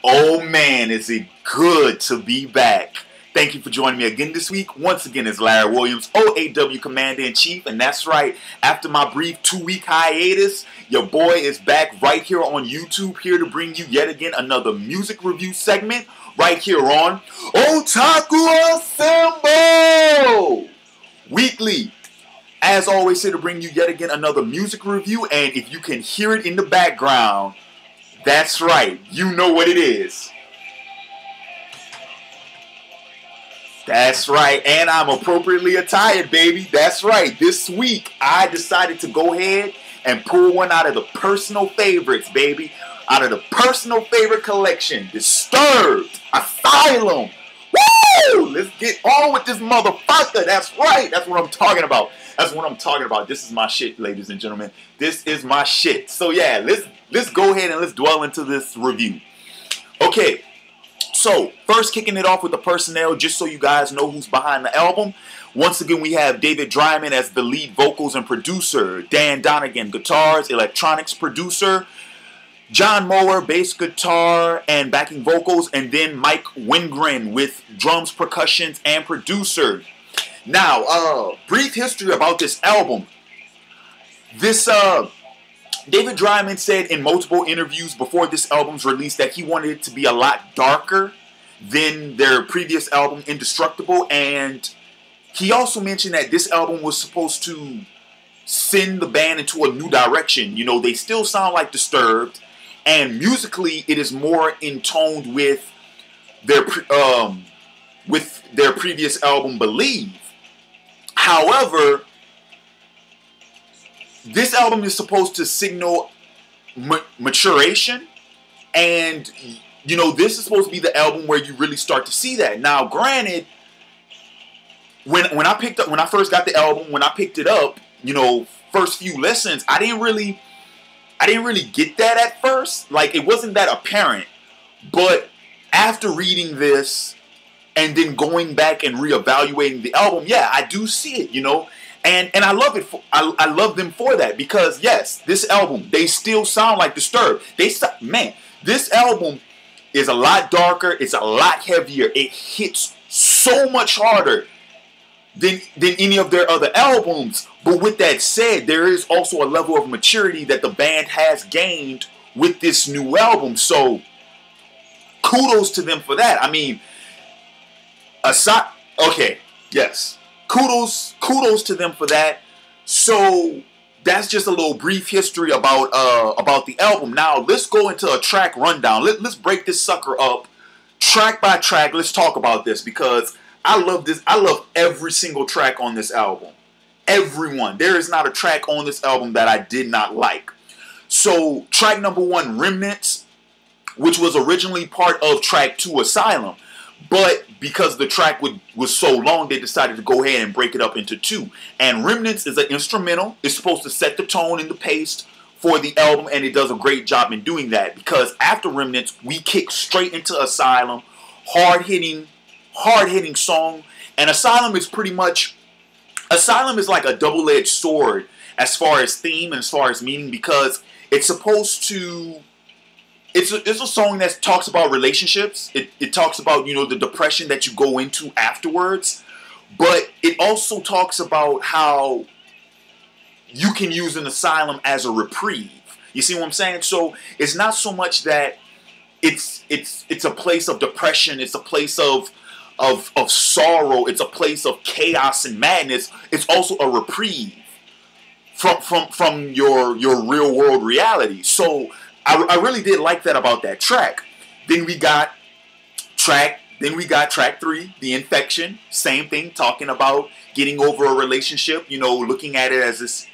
Oh man, is it good to be back. Thank you for joining me again this week. Once again, it's Larry Williams, OAW Commander-in-Chief, and that's right, after my brief 2-week hiatus, your boy is back right here on YouTube, here to bring you yet again another music review segment, right here on Otaku Assemble! Weekly. As always, here to bring you yet again another music review, and if you can hear it in the background, that's right, you know what it is. That's right, and I'm appropriately attired, baby. That's right, this week I decided to go ahead and pull one out of the personal favorites, baby. Out of the personal favorite collection, Disturbed, Asylum. Woo! Let's get on with this motherfucker. That's right, that's what I'm talking about. That's what I'm talking about. This is my shit, ladies and gentlemen. This is my shit. So yeah, let's go ahead and let's dwell into this review. Okay, so first kicking it off with the personnel, just so you guys know who's behind the album. Once again, we have David Dryman as the lead vocals and producer, Dan Donegan, guitars, electronics producer, John Mower, bass guitar and backing vocals, and then Mike Wingren with drums, percussions, and producer. Now, brief history about this album. This, David Dryman said in multiple interviews before this album's release that he wanted it to be a lot darker than their previous album, Indestructible, and he also mentioned that this album was supposed to send the band into a new direction. You know, they still sound like Disturbed, and musically it is more in tone with their previous album, Believe. However, this album is supposed to signal maturation, and you know, this is supposed to be the album where you really start to see that. Now, granted, when I first got the album, when I picked it up, you know, first few listens, I didn't really get that at first. Like, it wasn't that apparent. But after reading this and then going back and reevaluating the album, yeah, I do see it, you know. And I love it. I love them for that, because yes, this album, they still sound like Disturbed. Man, this album is a lot darker. It's a lot heavier. It hits so much harder than any of their other albums. But with that said, there is also a level of maturity that the band has gained with this new album. So kudos to them for that. I mean, okay, yes. Kudos to them for that. So that's just a little brief history about the album. Now let's go into a track rundown. Let's break this sucker up track by track. Let's talk about this, because I love this. I love every single track on this album. Everyone. There is not a track on this album that I did not like. So track number 1, Remnants, which was originally part of track 2, Asylum. But because the track was so long, they decided to go ahead and break it up into 2. And Remnants is an instrumental. It's supposed to set the tone and the pace for the album, and it does a great job in doing that. Because after Remnants, we kick straight into Asylum, hard-hitting song. And Asylum is like a double-edged sword as far as theme and as far as meaning, because it's supposed to... It's a song that talks about relationships. It talks about, you know, the depression that you go into afterwards. But it also talks about how you can use an asylum as a reprieve. You see what I'm saying? So it's not so much that it's a place of depression. It's a place of sorrow. It's a place of chaos and madness. It's also a reprieve from your real world reality. So I really did like that about that track. Then we got track 3, The Infection. Same thing, talking about getting over a relationship. You know, looking at it as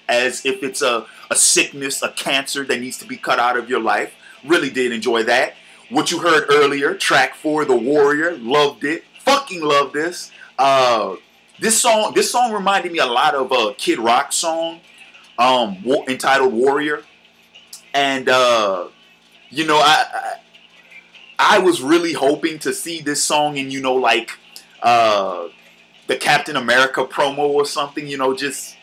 if it's a sickness, a cancer that needs to be cut out of your life. Really did enjoy that. What you heard earlier, track 4, The Warrior. Loved it. Fucking loved this. This song reminded me a lot of a Kid Rock song, entitled Warrior. And, you know, I was really hoping to see this song in, you know, like, the Captain America promo or something, you know. Just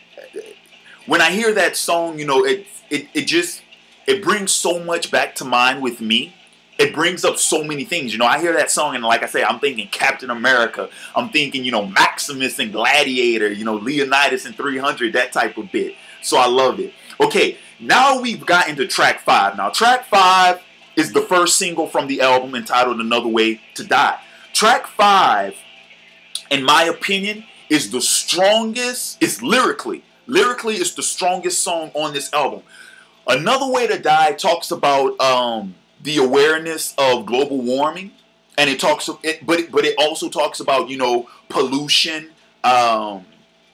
when I hear that song, you know, it brings so much back to mind with me. it brings up so many things. You know, I hear that song and like I say, I'm thinking Captain America. I'm thinking, you know, Maximus and Gladiator, you know, Leonidas and 300, that type of bit. So I love it. Okay, now we've gotten to track 5. Now track 5 is the first single from the album entitled Another Way to Die. Track 5, in my opinion, is the strongest, it's lyrically it's the strongest song on this album. Another Way to Die talks about the awareness of global warming, and it talks but it also talks about, you know, pollution,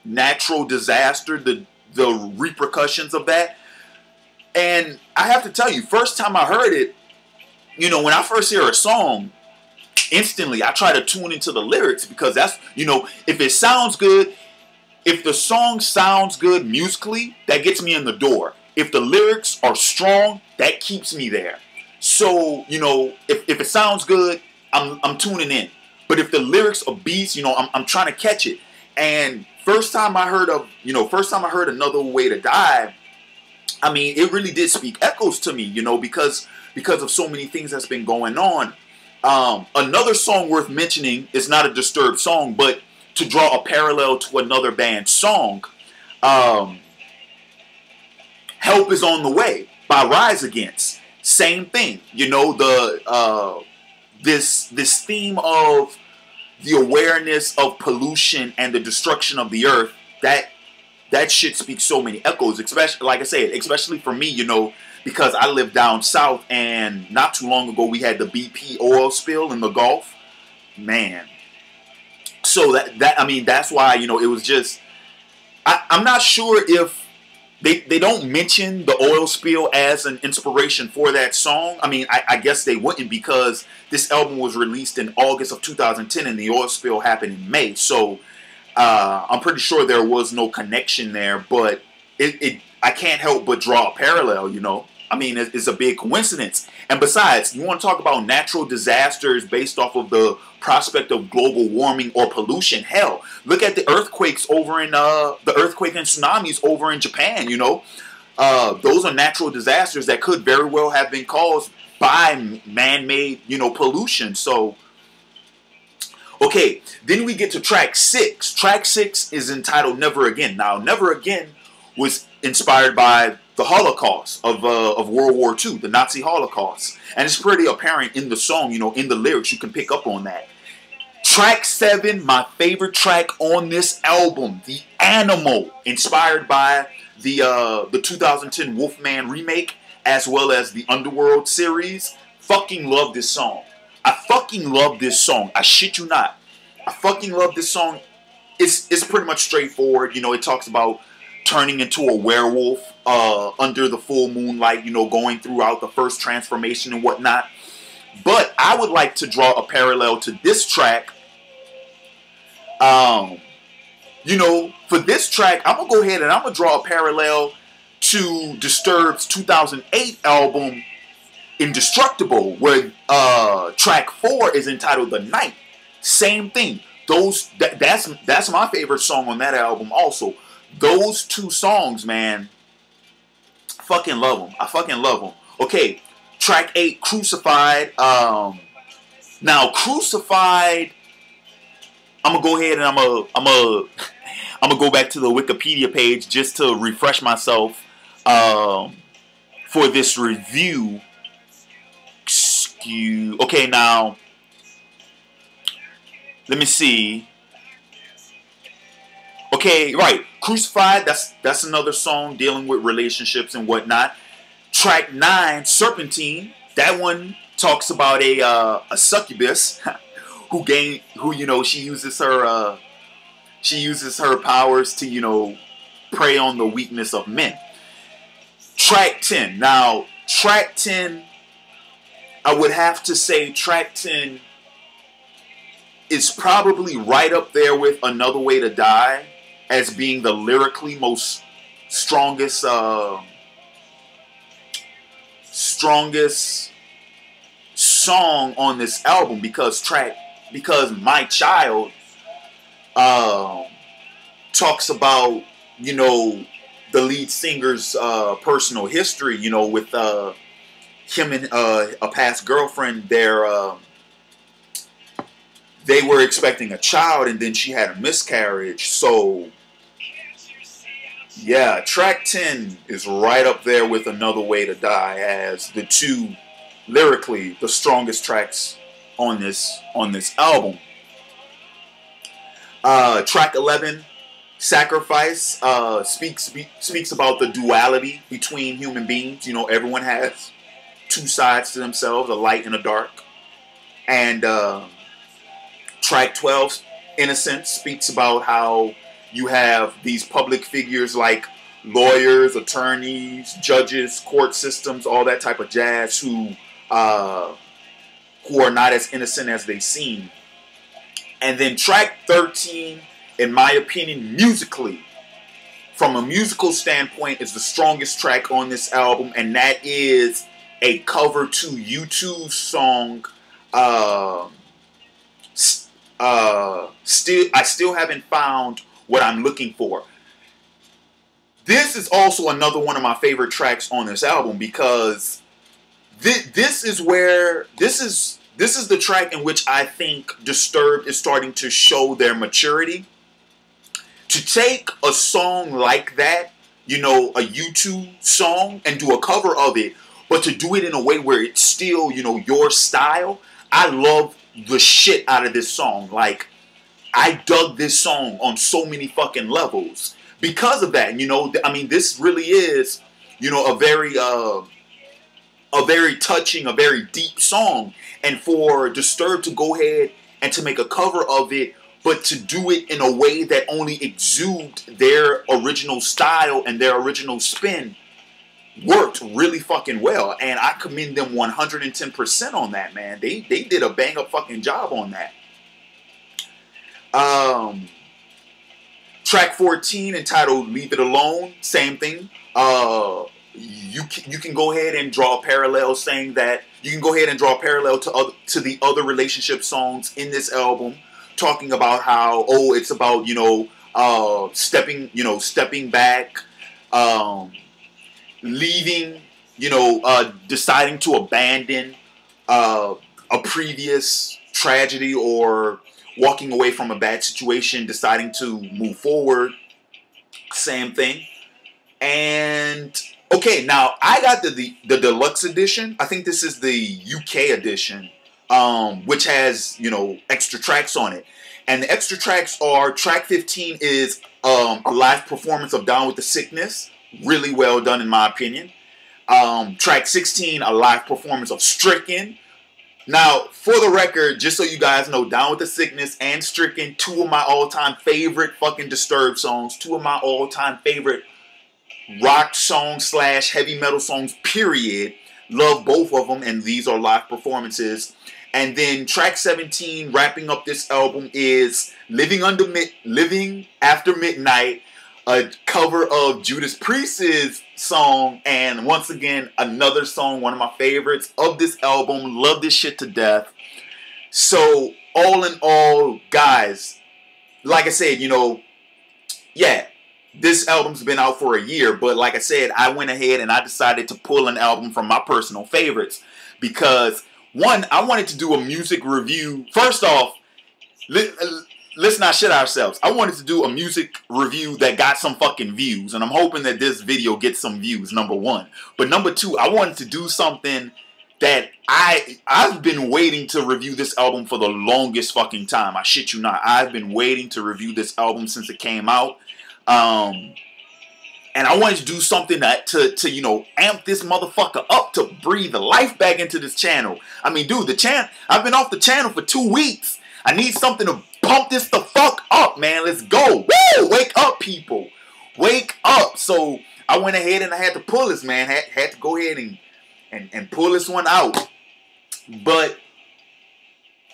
natural disaster, the repercussions of that. And I have to tell you, first time I heard it, you know, when I first hear a song, instantly I try to tune into the lyrics, because that's, you know, if it sounds good, if the song sounds good musically, that gets me in the door. If the lyrics are strong, that keeps me there. So, you know, if it sounds good, I'm tuning in. But if the lyrics are beats, you know, I'm trying to catch it. And first time I heard Another Way to Die, I mean, it really did speak echoes to me, you know, because of so many things that's been going on. Another song worth mentioning is not a Disturbed song, but to draw a parallel to another band's song, Help Is on the Way by Rise Against. Same thing, you know, the this theme of the awareness of pollution and the destruction of the earth, that shit speaks so many echoes, especially, like I said, especially for me, you know, because I live down south, and not too long ago we had the BP oil spill in the Gulf. Man. So I mean, that's why, you know, it was just, I'm not sure if they don't mention the oil spill as an inspiration for that song. I mean, I guess they wouldn't, because this album was released in August of 2010 and the oil spill happened in May. So I'm pretty sure there was no connection there, but I can't help but draw a parallel, you know. I mean, it's a big coincidence. And besides, you want to talk about natural disasters based off of the prospect of global warming or pollution? Hell, look at the earthquakes over in the earthquake and tsunamis over in Japan. You know, those are natural disasters that could very well have been caused by man-made, you know, pollution. So, okay, then we get to track 6. Track 6 is entitled Never Again. Now, Never Again was inspired by the Holocaust of World War II, the Nazi Holocaust. And it's pretty apparent in the song, you know, in the lyrics, you can pick up on that. Track 7, my favorite track on this album, The Animal, inspired by the 2010 Wolfman remake, as well as the Underworld series. Fucking love this song. I fucking love this song. I shit you not. I fucking love this song. It's pretty much straightforward. You know, it talks about turning into a werewolf under the full moonlight, you know, going throughout the first transformation and whatnot. But I would like to draw a parallel to this track. You know, for this track, I'm going to go ahead and I'm going to draw a parallel to Disturbed's 2008 album, Indestructible, where track 4 is entitled The Night. Same thing. That's my favorite song on that album also. Those two songs, man, fucking love them. I fucking love them. Okay, track 8, Crucified. Now, Crucified, I'm gonna go ahead and I'm gonna go back to the Wikipedia page just to refresh myself for this review. Okay, now let me see. Okay, right. Crucified, that's another song dealing with relationships and whatnot. Track 9, Serpentine, that one talks about a succubus who you know, she uses her powers to, you know, prey on the weakness of men. Track 10. Now, track 10, I would have to say track 10 is probably right up there with Another Way to Die as being the lyrically most strongest song on this album, because My Child talks about, you know, the lead singer's personal history, you know, with him and a past girlfriend, they were expecting a child, and then she had a miscarriage. So yeah, track 10 is right up there with Another Way to Die as the two, lyrically, the strongest tracks on this album. Track 11, Sacrifice, speaks about the duality between human beings. You know, everyone has two sides to themselves, a light and a dark. And track 12, Innocence, speaks about how you have these public figures like lawyers, attorneys, judges, court systems, all that type of jazz who are not as innocent as they seem. And then track 13, in my opinion, musically, from a musical standpoint, is the strongest track on this album, and that is a cover to U2's song, I Still Haven't Found What I'm Looking For. This is also another one of my favorite tracks on this album, because this is the track in which I think Disturbed is starting to show their maturity. To take a song like that, you know, a U2 song, and do a cover of it, but to do it in a way where it's still, you know, your style. I love the shit out of this song. Like, I dug this song on so many fucking levels because of that. You know, I mean, this really is, you know, a very touching, a very deep song. And for Disturbed to go ahead and to make a cover of it, but to do it in a way that only exudes their original style and their original spin, worked really fucking well. And I commend them 110% on that, man. They did a bang up fucking job on that. Track 14, entitled Leave It Alone, same thing. You can go ahead and draw a parallel, saying that you can go ahead and draw a parallel to the other relationship songs in this album, talking about how, oh, it's about, you know, stepping back, leaving, you know, deciding to abandon a previous tragedy, or walking away from a bad situation, deciding to move forward. Same thing. And okay, now I got the deluxe edition. I think this is the UK edition, which has, you know, extra tracks on it. And the extra tracks are, track 15 is a live performance of Down with the Sickness. Really well done, in my opinion. Track 16, a live performance of Stricken. Now, for the record, just so you guys know, Down with the Sickness and Stricken, two of my all-time favorite fucking Disturbed songs. Two of my all-time favorite rock songs / heavy metal songs, period. Love both of them, and these are live performances. And then track 17, wrapping up this album, is Living After Midnight, a cover of Judas Priest's song, and once again, another song, one of my favorites of this album. Love this shit to death. So, all in all, guys, like I said, you know, yeah, this album's been out for a year, but like I said, I went ahead and I decided to pull an album from my personal favorites, because one, I wanted to do a music review. First off, let's not shit ourselves. I wanted to do a music review that got some fucking views, and I'm hoping that this video gets some views, number one. But number two, I wanted to do something that I've been waiting to review this album for the longest fucking time. I shit you not. I've been waiting to review this album since it came out. And I wanted to do something that to you know, amp this motherfucker up, to breathe the life back into this channel. I mean, dude, I've been off the channel for 2 weeks. I need something to pump this the fuck up, man. Let's go. Woo! Wake up, people. Wake up. So I went ahead and I had to pull this, man. Had to go ahead and pull this one out. But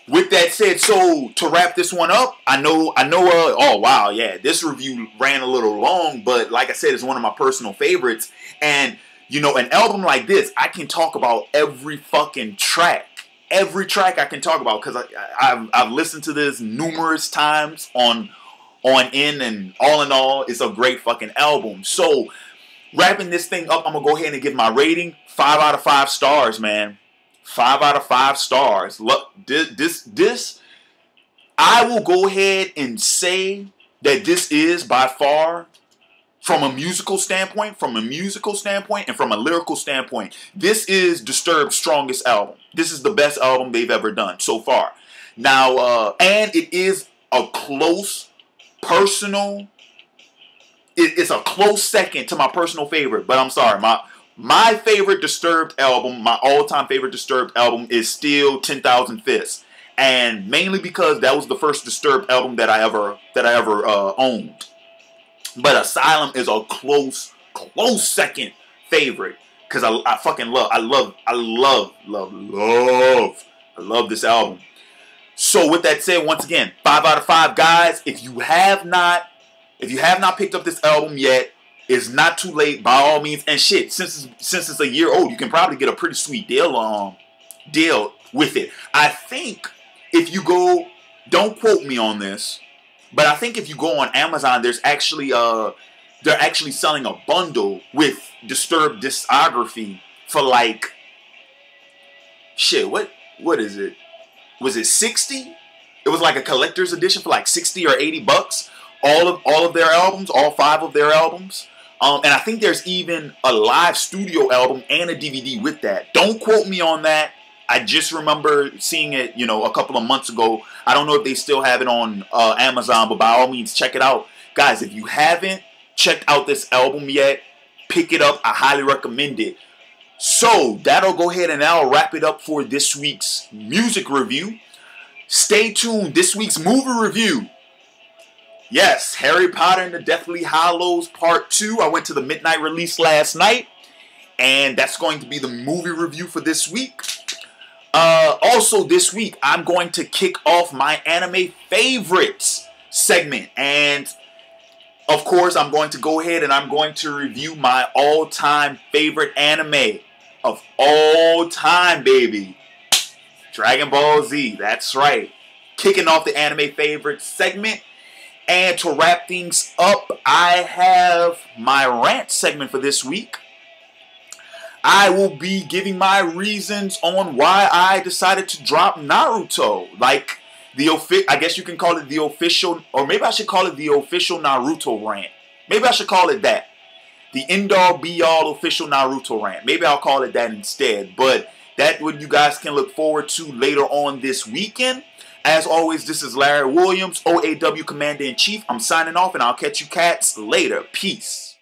with that said, so to wrap this one up, I know, oh wow, yeah, this review ran a little long, but like I said, it's one of my personal favorites. And, you know, an album like this, I can talk about every fucking track. Every track I can talk about, because I've listened to this numerous times on end, and all in all, it's a great fucking album. So Wrapping this thing up, I'm going to go ahead and give my rating 5 out of 5 stars, man. 5 out of 5 stars. Look, this, I will go ahead and say that this is by far, from a musical standpoint, and from a lyrical standpoint, this is Disturbed's strongest album. This is the best album they've ever done so far. Now, and it is a close, personal, it's a close second to my personal favorite, but I'm sorry, my favorite Disturbed album, my all-time favorite Disturbed album is still 10,000 Fists. And mainly because that was the first Disturbed album that I ever owned. But Asylum is a close second favorite. Because I fucking love this album. So with that said, once again, 5 out of 5, guys. If you have not picked up this album yet, it's not too late, by all means. And shit, since it's a year old, you can probably get a pretty sweet deal with it. I think if you go, don't quote me on this, but I think if you go on Amazon, they're actually selling a bundle with Disturbed discography for like, shit, what is it? Was it 60? It was like a collector's edition for like 60 or 80 bucks. All of their albums, all 5 of their albums. And I think there's even a live studio album and a DVD with that. Don't quote me on that. I just remember seeing it, a couple of months ago. I don't know if they still have it on Amazon, but by all means, check it out. Guys, if you haven't checked out this album yet, pick it up. I highly recommend it. So, that'll go ahead and I'll wrap it up for this week's music review. Stay tuned. This week's movie review. Yes, Harry Potter and the Deathly Hallows Part 2. I went to the midnight release last night. And that's going to be the movie review for this week. Also this week, I'm going to kick off my anime favorites segment. And, of course, I'm going to go ahead and I'm going to review my all-time favorite anime of all time, baby. Dragon Ball Z, that's right. Kicking off the anime favorites segment. And to wrap things up, I have my rant segment for this week. I will be giving my reasons on why I decided to drop Naruto. Like, I guess you can call it the official, or maybe I should call it the official Naruto rant. Maybe I should call it that. The end-all, be-all official Naruto rant. Maybe I'll call it that instead. But that's what you guys can look forward to later on this weekend. As always, this is Larry Williams, OAW Commander-in-Chief. I'm signing off, and I'll catch you cats later. Peace.